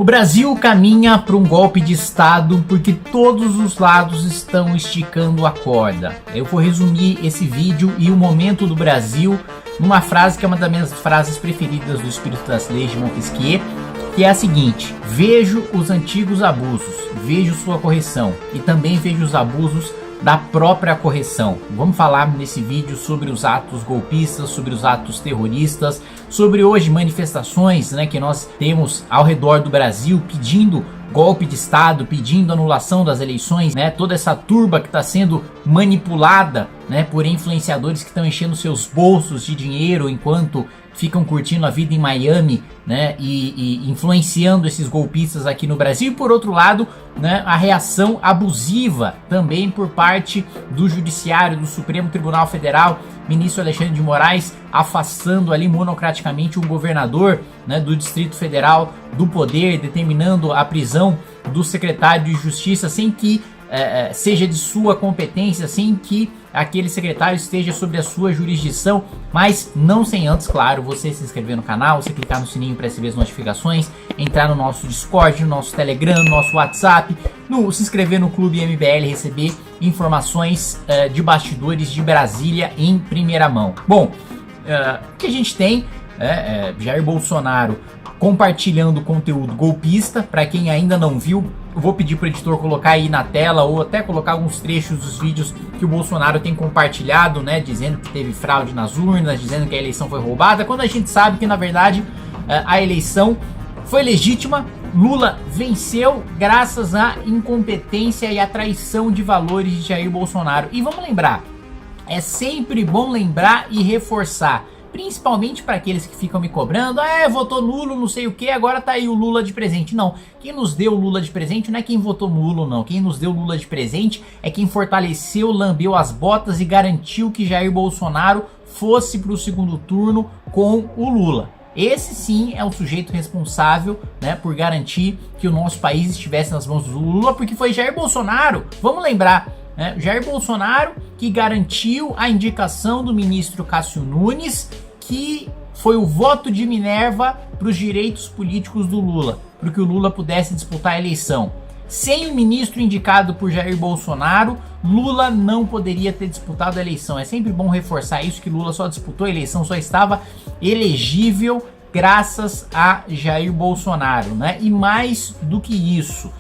O Brasil caminha para um golpe de Estado porque todos os lados estão esticando a corda. Eu vou resumir esse vídeo e o momento do Brasil numa frase que é uma das minhas frases preferidas do Espírito das Leis de Montesquieu, que é a seguinte: vejo os antigos abusos, vejo sua correção e também vejo os abusos da própria correção. Vamos falar nesse vídeo sobre os atos golpistas, sobre os atos terroristas, sobre hoje manifestações, que nós temos ao redor do Brasil pedindo golpe de Estado, pedindo anulação das eleições, toda essa turba que está sendo manipulada, por influenciadores que estão enchendo seus bolsos de dinheiro enquanto ficam curtindo a vida em Miami, e influenciando esses golpistas aqui no Brasil. E por outro lado, a reação abusiva também por parte do Judiciário, do Supremo Tribunal Federal, ministro Alexandre de Moraes afastando ali monocraticamente um governador, do Distrito Federal do poder, determinando a prisão do secretário de Justiça sem que seja de sua competência, sem que aquele secretário esteja sob a sua jurisdição, mas não sem antes, claro, você se inscrever no canal, você clicar no sininho para receber as notificações, entrar no nosso Discord, no nosso Telegram, no nosso WhatsApp, se inscrever no Clube MBL, receber informações de bastidores de Brasília em primeira mão. Bom, o que a gente tem Jair Bolsonaro compartilhando conteúdo golpista. Para quem ainda não viu, eu vou pedir para o editor colocar aí na tela ou até colocar alguns trechos dos vídeos que o Bolsonaro tem compartilhado, dizendo que teve fraude nas urnas, dizendo que a eleição foi roubada, quando a gente sabe que na verdade a eleição foi legítima. Lula venceu graças à incompetência e à traição de valores de Jair Bolsonaro. E vamos lembrar, é sempre bom lembrar e reforçar, principalmente para aqueles que ficam me cobrando: votou nulo, não sei o que, agora tá aí o Lula de presente. Não, quem nos deu o Lula de presente não é quem votou nulo, não. Quem nos deu o Lula de presente é quem fortaleceu, lambeu as botas e garantiu que Jair Bolsonaro fosse para o segundo turno com o Lula. Esse sim é o sujeito responsável, por garantir que o nosso país estivesse nas mãos do Lula, porque foi Jair Bolsonaro, vamos lembrar, Jair Bolsonaro que garantiu a indicação do ministro Cássio Nunes, que foi o voto de Minerva para os direitos políticos do Lula, para que o Lula pudesse disputar a eleição. Sem o ministro indicado por Jair Bolsonaro, Lula não poderia ter disputado a eleição. É sempre bom reforçar isso, que Lula só disputou a eleição, só estava elegível graças a Jair Bolsonaro, E mais do que isso,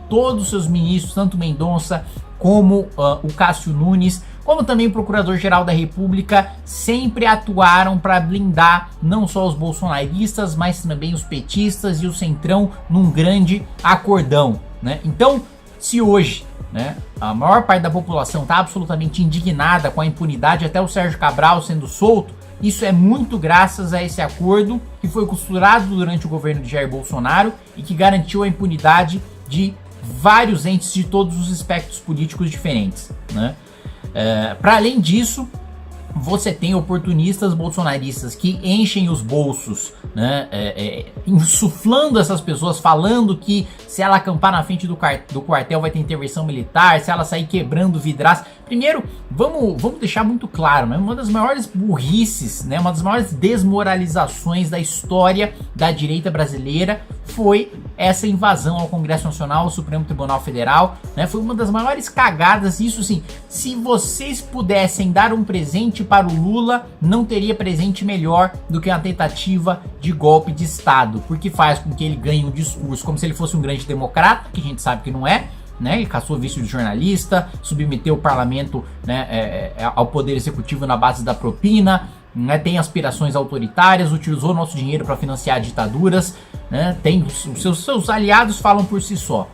todos os seus ministros, tanto Mendonça como o Cássio Nunes, como também o Procurador-Geral da República, sempre atuaram para blindar não só os bolsonaristas, mas também os petistas e o centrão num grande acordão, Então, se hoje, a maior parte da população está absolutamente indignada com a impunidade, até o Sérgio Cabral sendo solto, isso é muito graças a esse acordo que foi costurado durante o governo de Jair Bolsonaro e que garantiu a impunidade de vários entes de todos os espectros políticos diferentes, Para além disso, você tem oportunistas bolsonaristas que enchem os bolsos, insuflando essas pessoas, falando que se ela acampar na frente do quartel vai ter intervenção militar, se ela sair quebrando vidraças. Primeiro, vamos deixar muito claro, uma das maiores burrices, uma das maiores desmoralizações da história da direita brasileira foi essa invasão ao Congresso Nacional, ao Supremo Tribunal Federal, Foi uma das maiores cagadas. Isso sim, se vocês pudessem dar um presente para o Lula, não teria presente melhor do que uma tentativa de golpe de Estado, porque faz com que ele ganhe um discurso como se ele fosse um grande democrata, que a gente sabe que não é, Ele caçou vício de jornalista, submeteu o parlamento, ao poder executivo na base da propina, tem aspirações autoritárias, utilizou nosso dinheiro para financiar ditaduras, tem os seus aliados falam por si só,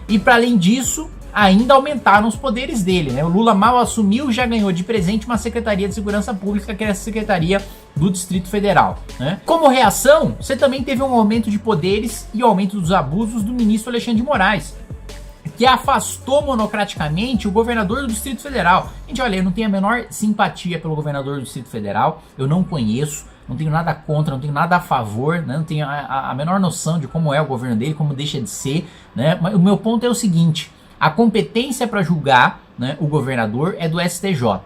E para além disso, ainda aumentaram os poderes dele, O Lula mal assumiu, já ganhou de presente uma Secretaria de Segurança Pública, que é a Secretaria do Distrito Federal, Como reação, você também teve um aumento de poderes e aumento dos abusos do ministro Alexandre de Moraes, que afastou monocraticamente o governador do Distrito Federal. Gente, olha, eu não tenho a menor simpatia pelo governador do Distrito Federal, eu não conheço, não tenho nada contra, não tenho nada a favor, não tenho a menor noção de como é o governo dele, como deixa de ser, Mas o meu ponto é o seguinte: a competência para julgar, o governador é do STJ,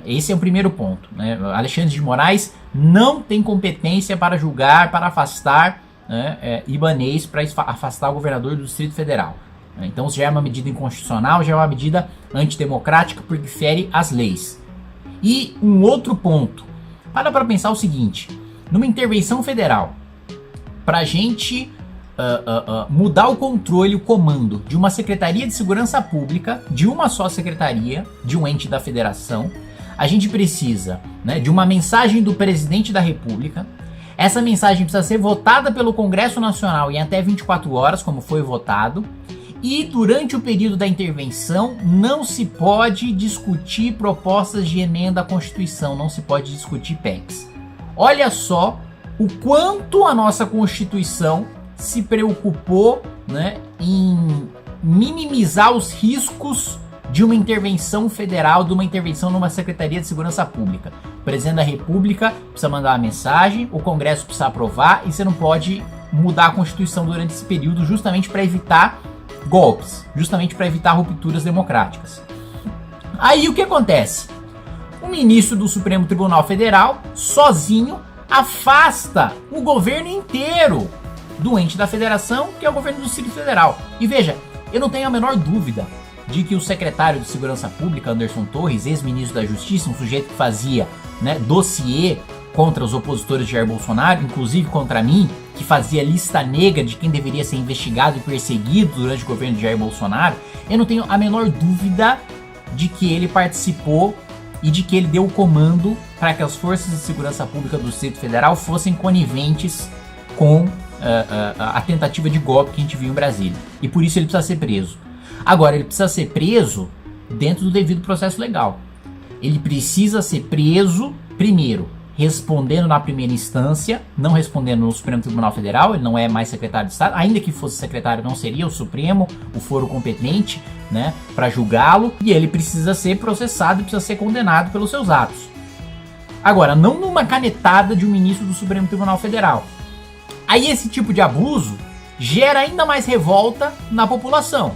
Esse é o primeiro ponto, Alexandre de Moraes não tem competência para julgar, para afastar né, Ibanez para afastar o governador do Distrito Federal. Então já é uma medida inconstitucional, já é uma medida antidemocrática porque fere as leis. E um outro ponto, para pensar o seguinte, numa intervenção federal, para a gente mudar o controle, o comando de uma Secretaria de Segurança Pública, de uma só secretaria, de um ente da federação, a gente precisa, né, de uma mensagem do presidente da República. Essa mensagem precisa ser votada pelo Congresso Nacional em até 24 horas, como foi votado. E durante o período da intervenção não se pode discutir propostas de emenda à Constituição, não se pode discutir PECs. Olha só o quanto a nossa Constituição se preocupou, né, em minimizar os riscos de uma intervenção federal, de uma intervenção numa Secretaria de Segurança Pública. O presidente da República precisa mandar uma mensagem, o Congresso precisa aprovar e você não pode mudar a Constituição durante esse período justamente para evitar golpes, justamente para evitar rupturas democráticas. Aí o que acontece? O ministro do Supremo Tribunal Federal, sozinho, afasta o governo inteiro do ente da federação, que é o governo do Distrito Federal. E veja, eu não tenho a menor dúvida de que o secretário de Segurança Pública, Anderson Torres, ex-ministro da Justiça, um sujeito que fazia, né, dossiê contra os opositores de Jair Bolsonaro, inclusive contra mim, que fazia lista negra de quem deveria ser investigado e perseguido durante o governo de Jair Bolsonaro, eu não tenho a menor dúvida de que ele participou e de que ele deu o comando para que as forças de segurança pública do Distrito Federal fossem coniventes com a tentativa de golpe que a gente viu em Brasília. E por isso ele precisa ser preso. Agora, ele precisa ser preso dentro do devido processo legal. Ele precisa ser preso, primeiro, respondendo na primeira instância, não respondendo no Supremo Tribunal Federal. Ele não é mais secretário de Estado, ainda que fosse secretário, não seria o Supremo, o foro competente, né, para julgá-lo, e ele precisa ser processado e precisa ser condenado pelos seus atos. Agora, não numa canetada de um ministro do Supremo Tribunal Federal. Aí esse tipo de abuso gera ainda mais revolta na população,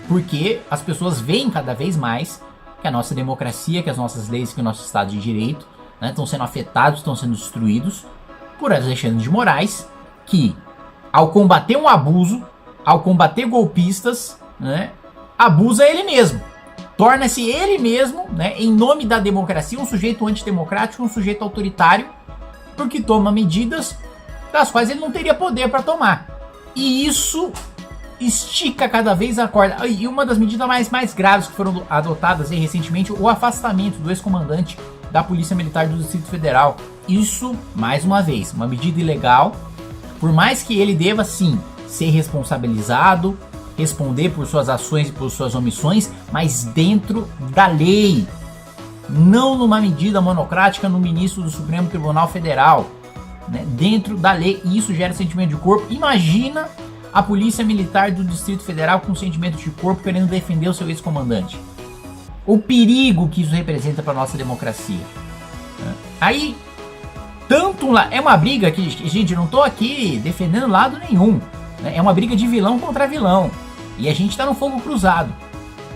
porque as pessoas veem cada vez mais que a nossa democracia, que as nossas leis, que o nosso Estado de Direito, né, estão sendo afetados, estão sendo destruídos por Alexandre de Moraes, que ao combater um abuso, ao combater golpistas, né, abusa ele mesmo. Torna-se ele mesmo, né, em nome da democracia, um sujeito antidemocrático, um sujeito autoritário, porque toma medidas das quais ele não teria poder para tomar. E isso estica cada vez a corda. E uma das medidas mais graves que foram adotadas aí recentemente, o afastamento do ex-comandante da Polícia Militar do Distrito Federal. Isso, mais uma vez, uma medida ilegal, por mais que ele deva sim ser responsabilizado, responder por suas ações e por suas omissões, mas dentro da lei, não numa medida monocrática no ministro do Supremo Tribunal Federal, né? Dentro da lei. E isso gera sentimento de corpo. Imagina a Polícia Militar do Distrito Federal com sentimento de corpo querendo defender o seu ex-comandante. O perigo que isso representa para nossa democracia. Aí, tanto lá, é uma briga que, gente, não tô aqui defendendo lado nenhum, né? É uma briga de vilão contra vilão. E a gente tá no fogo cruzado.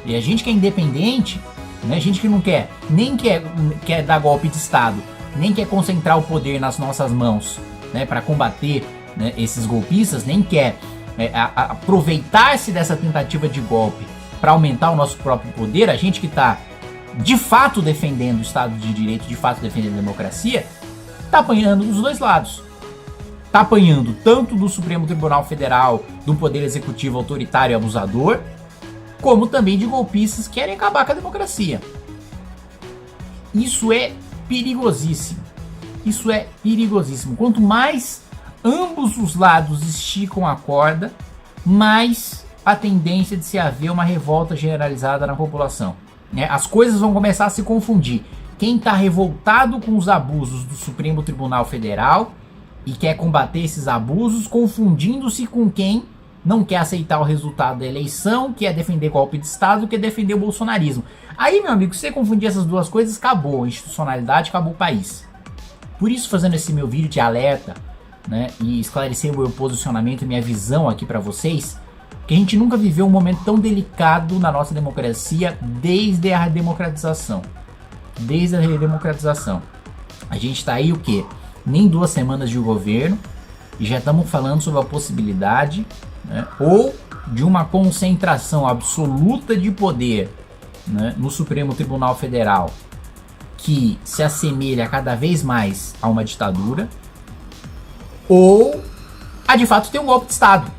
E a gente que é independente, né? A gente que não quer, nem quer dar golpe de Estado, nem quer concentrar o poder nas nossas mãos, né, para combater, né, esses golpistas, nem quer aproveitar-se dessa tentativa de golpe para aumentar o nosso próprio poder. A gente que está de fato defendendo o Estado de Direito, de fato defendendo a democracia, está apanhando dos dois lados. Está apanhando tanto do Supremo Tribunal Federal, do Poder Executivo autoritário e abusador, como também de golpistas que querem acabar com a democracia. Isso é perigosíssimo. Isso é perigosíssimo. Quanto mais ambos os lados esticam a corda, mais a tendência de se haver uma revolta generalizada na população, né? As coisas vão começar a se confundir. Quem está revoltado com os abusos do Supremo Tribunal Federal e quer combater esses abusos, confundindo-se com quem não quer aceitar o resultado da eleição, quer defender golpe de Estado, quer defender o bolsonarismo. Aí, meu amigo, se você confundir essas duas coisas, acabou a institucionalidade, acabou o país. Por isso, fazendo esse meu vídeo de alerta, né, e esclarecer o meu posicionamento e minha visão aqui para vocês, que a gente nunca viveu um momento tão delicado na nossa democracia desde a redemocratização. Desde a redemocratização. A gente tá aí o quê? Nem 2 semanas de governo, E já estamos falando sobre a possibilidade, né, ou de uma concentração absoluta de poder, né, no Supremo Tribunal Federal, que se assemelha cada vez mais a uma ditadura, ou a de fato ter um golpe de Estado.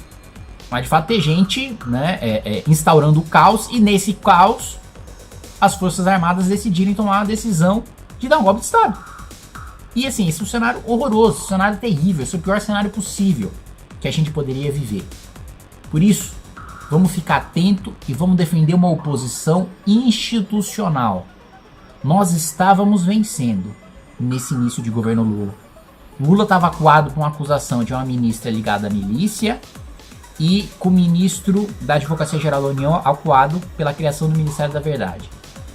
Mas de fato ter gente, né, instaurando o caos, e nesse caos as Forças Armadas decidirem tomar a decisão de dar um golpe de Estado. E assim, esse é um cenário horroroso, um cenário terrível, esse é o pior cenário possível que a gente poderia viver. Por isso, vamos ficar atento e vamos defender uma oposição institucional. Nós estávamos vencendo nesse início de governo Lula. Lula estava acuado com a acusação de uma ministra ligada à milícia e com o ministro da Advocacia Geral da União acuado pela criação do Ministério da Verdade.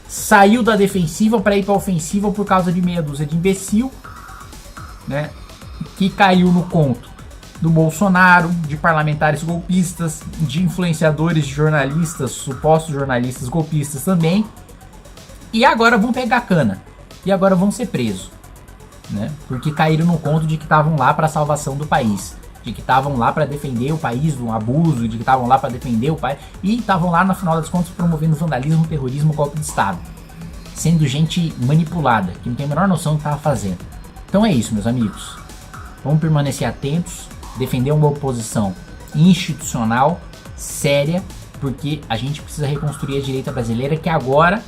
Saiu da defensiva para ir para a ofensiva por causa de meia dúzia de imbecil, né, que caiu no conto do Bolsonaro, de parlamentares golpistas, de influenciadores de jornalistas, supostos jornalistas golpistas também. E agora vão pegar cana. E agora vão ser presos, né? Porque caíram no conto de que estavam lá para a salvação do país, de que estavam lá para defender o país do abuso, de que estavam lá para defender o país, e estavam lá, no final das contas, promovendo vandalismo, terrorismo, golpe de Estado, sendo gente manipulada, que não tem a menor noção do que estava fazendo. Então é isso, meus amigos. Vamos permanecer atentos, defender uma oposição institucional, séria, porque a gente precisa reconstruir a direita brasileira, que agora,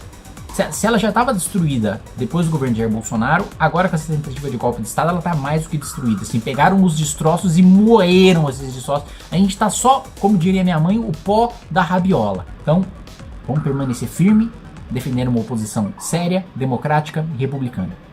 se ela já estava destruída depois do governo de Jair Bolsonaro, agora com essa tentativa de golpe de Estado, ela está mais do que destruída. Assim, pegaram os destroços e moeram esses destroços. A gente está só, como diria minha mãe, o pó da rabiola. Então, vamos permanecer firme, defender uma oposição séria, democrática e republicana.